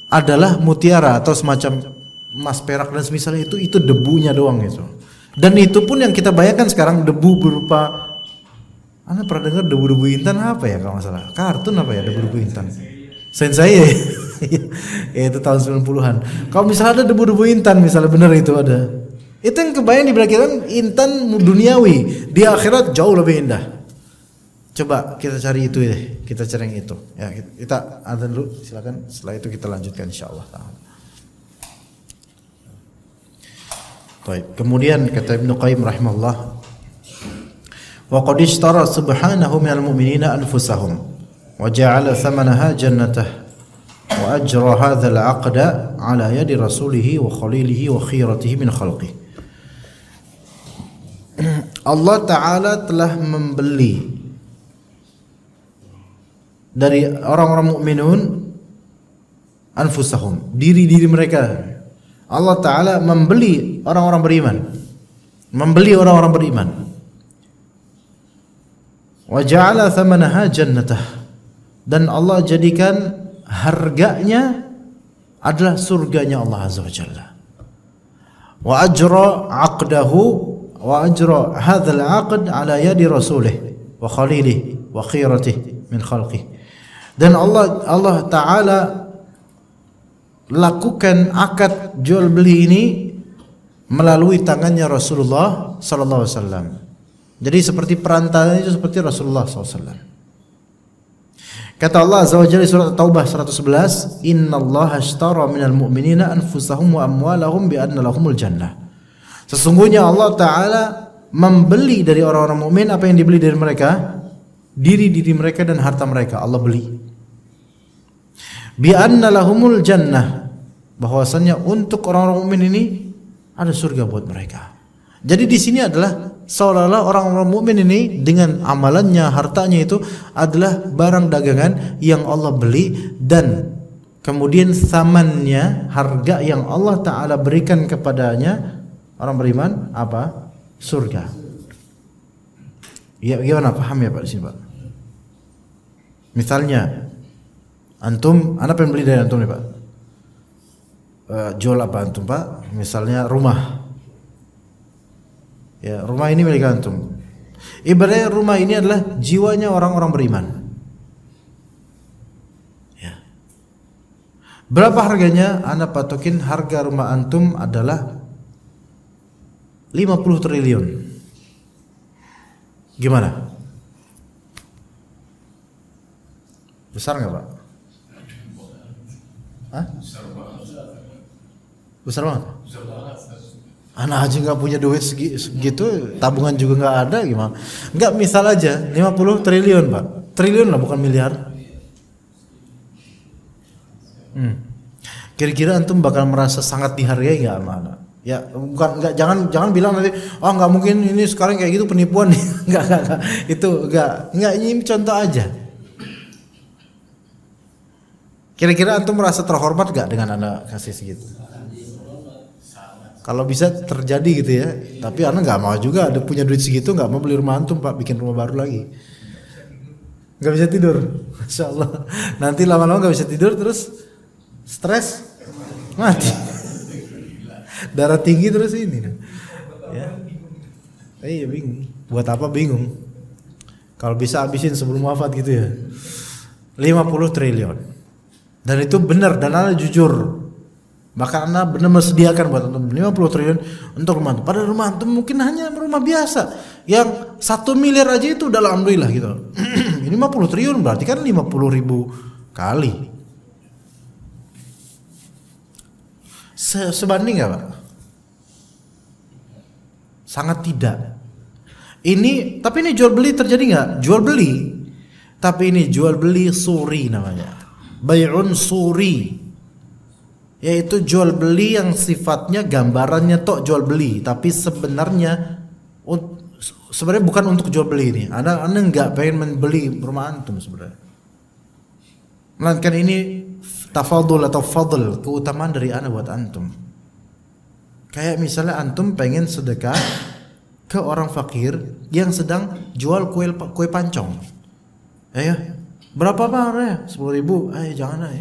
adalah mutiara atau semacam emas, perak dan semisalnya itu debunya doang itu. Dan itu pun yang kita bayangkan sekarang debu berupa, Anda pernah dengar debu-debu intan apa ya kalau nggak salah? Kartun apa ya debu-debu intan? Sensei ya itu tahun 90-an. Kalau misalnya ada debu-debu intan misalnya benar itu ada. Itu yang kebayang di belakang intan duniawi, di akhirat jauh lebih indah. Coba kita cari itu deh, kita cari yang itu. Ya, kita adzan dulu, silakan. Setelah itu kita lanjutkan insyaallah taala. Baik, kemudian kata Ibnu Qayyim rahimahullah, wa qad ishtara subhanahu minal mu'minina anfusahum wa ja'ala thamanaha jannatah wa ajra hadzal 'aqda 'ala yadi rasulih wa khalilihi wa khiratihi min khalqihi. Allah Ta'ala telah membeli dari orang-orang mukminun anfusahum, diri-diri mereka. Allah Ta'ala membeli orang-orang beriman, membeli orang-orang beriman. Wa ja'ala thamanaha jannatah, dan Allah jadikan harganya adalah surganya Allah Azza wa Jalla. Wa ajra 'aqdahu wa ajra hadzal 'aqd 'ala yadi rasulih wa khalilihi wa khiratihi min khalqihi. Dan Allah Ta'ala lakukan akad jual beli ini melalui tangannya Rasulullah sallallahu alaihi wasallam. Jadi seperti perantara itu seperti Rasulullah sallallahu alaihi wasallam. Kata Allah Azza wa Jalla surat Taubah 111, "Innallaha ashtara minal mu'minina anfusahum wa amwalahum bi anna lahumul jannah." Sesungguhnya Allah Ta'ala membeli dari orang-orang mukmin apa yang dibeli dari mereka, diri-diri mereka dan harta mereka Allah beli. Bi anna lahumul jannah, bahwasanya untuk orang-orang mukmin ini ada surga buat mereka. Jadi di sini adalah seolah-olah orang-orang mukmin ini dengan amalannya, hartanya itu adalah barang dagangan yang Allah beli, dan kemudian samannya, harga yang Allah Ta'ala berikan kepadanya orang beriman apa? Surga. Ya, gimana paham ya Pak di sini Pak? Misalnya antum, Anda pengen beli dari antum nih Pak. Jual apa antum Pak? Misalnya rumah. Ya, rumah ini milik antum. Ibaratnya rumah ini adalah jiwanya orang-orang beriman. Ya. Berapa harganya? Anda patokin harga rumah antum adalah 50 triliun. Gimana? Besar nggak Pak? Hah? Besar banget. Anak aja nggak punya duit segitu, tabungan juga nggak ada, gimana? Nggak, misal aja 50 triliun Pak, triliun lah bukan miliar. Kira-kira antum bakal merasa sangat dihargai nggak sama anak? Ya bukan, nggak, jangan bilang nanti oh nggak mungkin ini sekarang kayak gitu penipuan nih. nggak itu nggak, ini contoh aja. Kira-kira antum merasa terhormat gak dengan anak kasih segitu? Kalau bisa terjadi gitu ya. Tapi anak gak mau juga, ada punya duit segitu gak mau beli rumah antum Pak, bikin rumah baru lagi. Gak bisa tidur, Masya Allah. Nanti lama-lama gak bisa tidur terus stres, mati. Darah tinggi terus ini. Ya. Iya bingung. Buat apa bingung? Kalau bisa habisin sebelum wafat gitu ya. 50 triliun. Dan itu benar, dan Anda jujur. Maka Anda benar mesediakan buat antum 50 triliun untuk rumah antum. Padahal rumah antum mungkin hanya rumah biasa. Yang 1 miliar aja itu udah alhamdulillah gitu. Ini 50 triliun berarti kan 50.000 kali. Sebanding gak Pak? Sangat tidak. Ini, tapi ini jual beli terjadi nggak? Jual beli. Tapi ini jual beli suri namanya. Bai'un suri, yaitu jual beli yang sifatnya gambarannya tok jual beli, tapi sebenarnya bukan untuk jual beli ini. Anda nggak pengen membeli rumah antum sebenarnya, melainkan ini tafadul atau fadl, keutamaan dari Anda buat antum. Kayak misalnya antum pengen sedekah ke orang fakir yang sedang jual kue pancong, ya. Berapa Pak? Ya? 10.000. Jangan lah.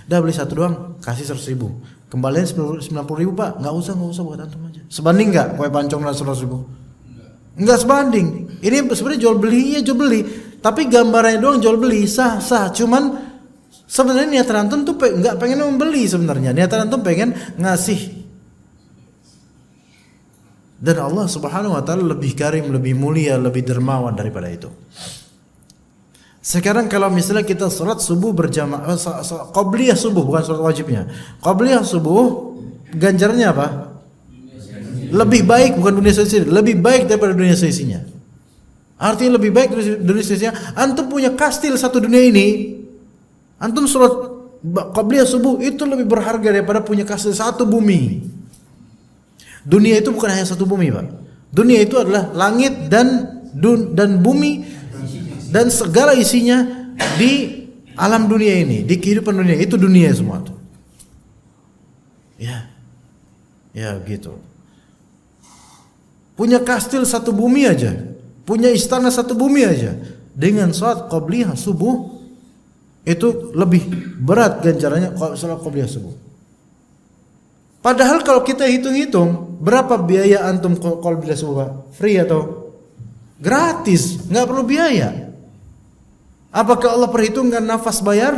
Dah beli satu doang, kasih 100.000. Kembalian 90.000 Pak. Nggak usah buat antum aja. Sebanding nggak kue pancong dan 100.000? Nggak sebanding. Ini sebenarnya jual beli, ya jual beli. Tapi gambarnya doang jual beli, sah. Cuman sebenarnya niatan antum tuh nggak pengen membeli sebenarnya. Niatan antum pengen ngasih. Dan Allah Subhanahu Wa Taala lebih karim, lebih mulia, lebih dermawan daripada itu. Sekarang kalau misalnya kita sholat subuh berjamaah, qobliyah subuh bukan sholat wajibnya. Qobliyah subuh ganjarnya apa? Lebih baik, bukan dunia seisinya, lebih baik daripada dunia seisinya. Artinya lebih baik dari dunia seisinya. Antum punya kastil satu dunia ini, antum sholat qobliyah subuh itu lebih berharga daripada punya kastil satu bumi. Dunia itu bukan hanya satu bumi Pak. Dunia itu adalah langit dan bumi dan segala isinya di alam dunia ini, di kehidupan dunia, itu dunia semua tuh. Ya gitu. Punya kastil satu bumi aja, punya istana satu bumi aja, dengan sholat qobliyah subuh itu lebih berat ganjarannya sholat qobliyah subuh. Padahal kalau kita hitung-hitung, berapa biaya antum qobliyah subuh Pak? Free atau gratis? Nggak perlu biaya. Apakah Allah perhitungkan nafas bayar?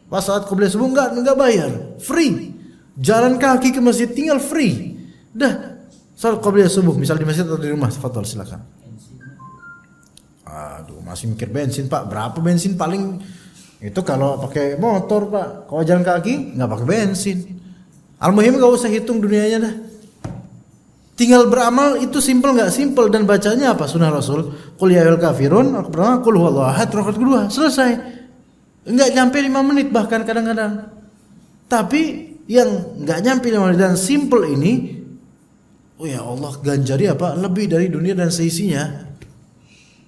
Pas saat qobliyah subuh enggak bayar, free. Jalan kaki ke masjid tinggal free. Dah, salat qobliyah subuh misal di masjid atau di rumah, tafadhol silakan. Aduh, masih mikir bensin Pak. Berapa bensin paling? Itu kalau pakai motor Pak. Kalau jalan kaki enggak pakai bensin. Al-muhim enggak usah hitung dunianya dah. Tinggal beramal, itu simple nggak? Simple. Dan bacanya apa? Sunnah Rasul. Qul ya ayyuhal kafirun, pertama qul huwallahu ahad, rakaat kedua selesai. Nggak nyampe 5 menit bahkan kadang-kadang. Tapi yang nggak nyampe 5 menit dan simple ini, oh ya Allah ganjari apa? Lebih dari dunia dan seisinya.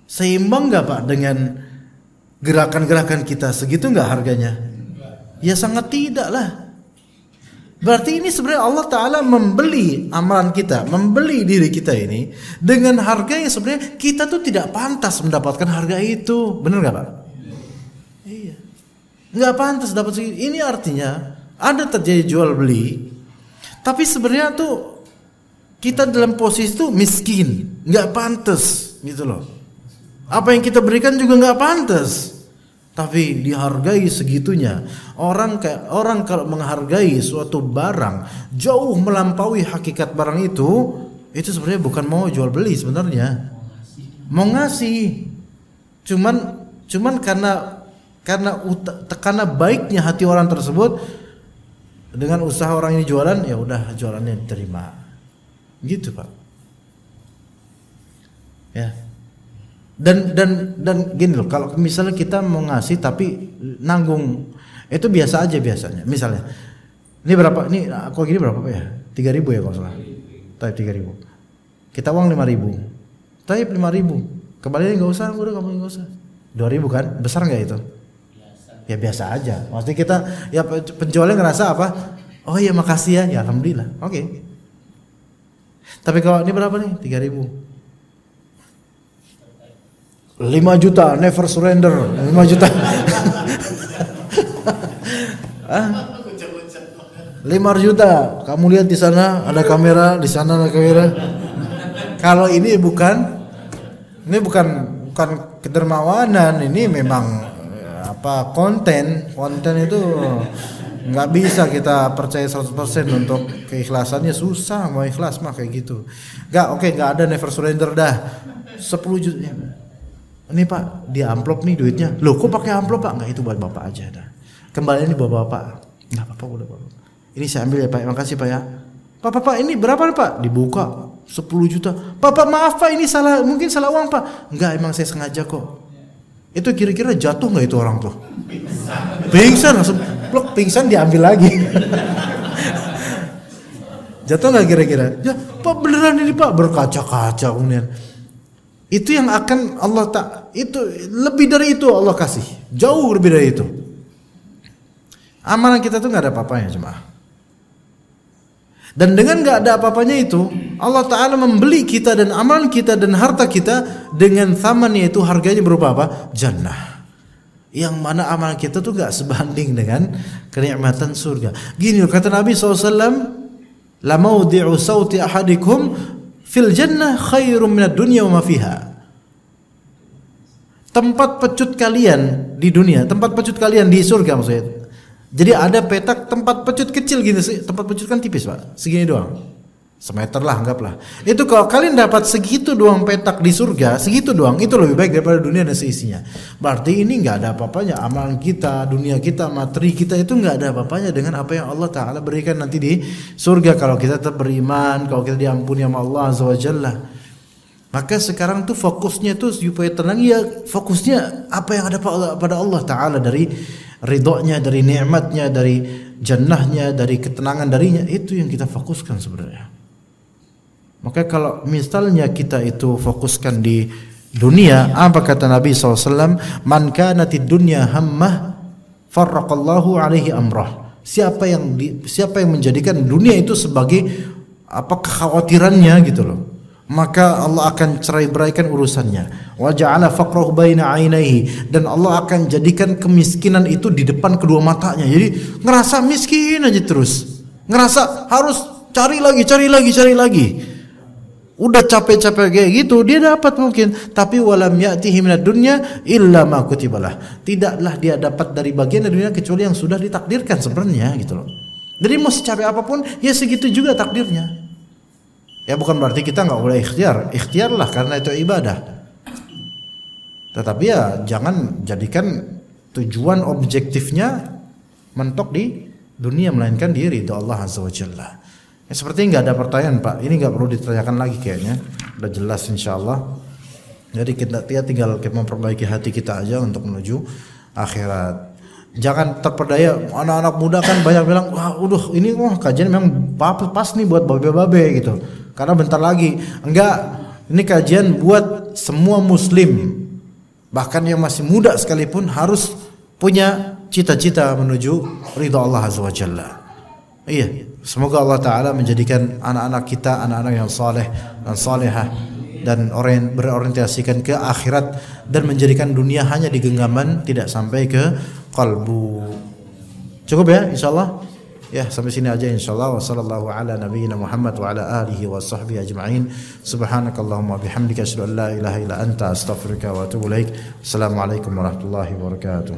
Seimbang nggak Pak dengan gerakan-gerakan kita? Segitu nggak harganya? Ya sangat tidak lah. Berarti ini sebenarnya Allah Ta'ala membeli amalan kita, membeli diri kita ini dengan harga yang sebenarnya kita tuh tidak pantas mendapatkan harga itu. Benar gak Pak? Iya. Nggak pantas dapat segitu. Ini artinya ada terjadi jual beli, tapi sebenarnya tuh kita dalam posisi tuh miskin, nggak pantas gitu loh. Apa yang kita berikan juga nggak pantas. Tapi dihargai segitunya. Orang kalau menghargai suatu barang jauh melampaui hakikat barang itu sebenarnya bukan mau jual beli sebenarnya. Mau ngasih. Cuman karena karena baiknya hati orang tersebut dengan usaha orang ini jualan, ya udah jualannya diterima. Gitu, Pak. Ya. Dan gini loh, kalau misalnya kita mau ngasih tapi nanggung, itu biasa aja biasanya. Misalnya, ini berapa? Ini kok gini berapa, Pak ya? 3.000 ya kalau salah. Type 3.000. Kita uang 5.000. Type 5.000. Kembali enggak usah, udah kamu enggak usah. 2.000 kan? Besar enggak itu? Biasa. Ya biasa aja. Maksudnya kita, ya penjualnya ngerasa apa? Oh iya makasih ya. Ya alhamdulillah. Oke. Tapi kalau ini berapa nih? 3.000. 5 juta, never surrender. 5 juta. 5 juta. Kamu lihat di sana ada kamera, di sana ada kamera. Kalau ini bukan kedermawanan, ini memang konten itu nggak bisa kita percaya 100% untuk keikhlasannya, susah mau ikhlas mah kayak gitu. Nggak ada never surrender dah. 10 juta. Ini Pak, di amplop nih duitnya. Loh kok pakai amplop Pak? Enggak, itu buat Bapak aja dah. Kembali ini buat Bapak. Enggak apa-apa udah Bapak. Ini saya ambil ya Pak, makasih Pak ya. Pak, ini berapa nih Pak? Dibuka 10 juta. Pak, maaf Pak, ini mungkin salah uang Pak. Enggak, emang saya sengaja kok. Itu kira-kira jatuh enggak itu orang tuh? Pingsan langsung. Plok, pingsan diambil lagi. Jatuh enggak kira-kira? Ya, Pak beneran ini Pak, berkaca-kaca kemudian. Itu yang akan itu lebih dari itu Allah kasih, jauh lebih dari itu. Amalan kita tuh nggak ada apa-apanya jemaah. Dan dengan nggak ada apa-apanya itu, Allah Taala membeli kita dan amalan kita dan harta kita dengan thaman, yaitu harganya berupa apa? Jannah. Yang mana amalan kita tuh nggak sebanding dengan kenikmatan surga. Gini kata Nabi SAW, la maudi'u sauti ahadikum fil jannah khairum minad dunya wa ma fiha. Tempat pecut kalian di dunia, tempat pecut kalian di surga maksudnya. Jadi ada petak tempat pecut kecil gini sih, tempat pecut kan tipis Pak, segini doang, semeter lah anggaplah. Itu kalau kalian dapat segitu doang petak di surga, segitu doang, itu lebih baik daripada dunia dan seisinya. Berarti ini nggak ada apa-apanya amalan kita, dunia kita, materi kita itu nggak ada apa-apanya dengan apa yang Allah Taala berikan nanti di surga kalau kita tetap beriman, kalau kita diampuni sama Allah Azza wa Jalla. Maka sekarang tuh fokusnya tuh supaya tenang, ya fokusnya apa yang ada pada Allah Ta'ala, dari ridhonya, dari nikmatnya, dari jannahnya, dari ketenangan darinya, itu yang kita fokuskan sebenarnya. Maka kalau misalnya kita itu fokuskan di dunia, apa kata Nabi SAW? Man kanatid dunya hammah farraqallahu alaihi amrah. Siapa yang menjadikan dunia itu sebagai kekhawatirannya gitu loh, maka Allah akan cerai-beraikan urusannya. Wa ja'ala faqrahu baina 'ainaihi, dan Allah akan jadikan kemiskinan itu di depan kedua matanya. Jadi ngerasa miskin aja terus. Ngerasa harus cari lagi. Udah capek-capek kayak gitu, dia dapat mungkin, tapi walam ya'tihi minad dunya illa ma kutibalah. Tidaklah dia dapat dari bagian dari dunia kecuali yang sudah ditakdirkan sebenarnya gitu loh. Jadi mau secapek apapun ya segitu juga takdirnya. Ya bukan berarti kita nggak boleh ikhtiarlah karena itu ibadah. Tetapi ya jangan jadikan tujuan objektifnya mentok di dunia, melainkan di ridha Allah Azza wa Jalla. Ya, seperti nggak ada pertanyaan Pak, ini nggak perlu ditanyakan lagi kayaknya, udah jelas insyaallah. Jadi kita tinggal memperbaiki hati kita aja untuk menuju akhirat. Jangan terperdaya, anak-anak muda kan banyak bilang, wah ini kajian memang pas nih buat babe-babe gitu. Karena bentar lagi, enggak, ini kajian buat semua muslim. Bahkan yang masih muda sekalipun harus punya cita-cita menuju ridha Allah Azza wa Jalla. Iya, semoga Allah Ta'ala menjadikan anak-anak kita anak-anak yang saleh dan salehah, dan orang yang berorientasikan ke akhirat, dan menjadikan dunia hanya di genggaman, tidak sampai ke qalbu. Cukup ya insyaallah. Ya, sampai sini aja insyaallah. Wassallallahu ala nabiyyina Muhammad wa ala alihi wa sahbihi ajma'in. Subhanakallahumma bihamdika asyhadu an la ilaha illa anta astaghfiruka wa atubu ilaik. Assalamualaikum warahmatullahi wabarakatuh.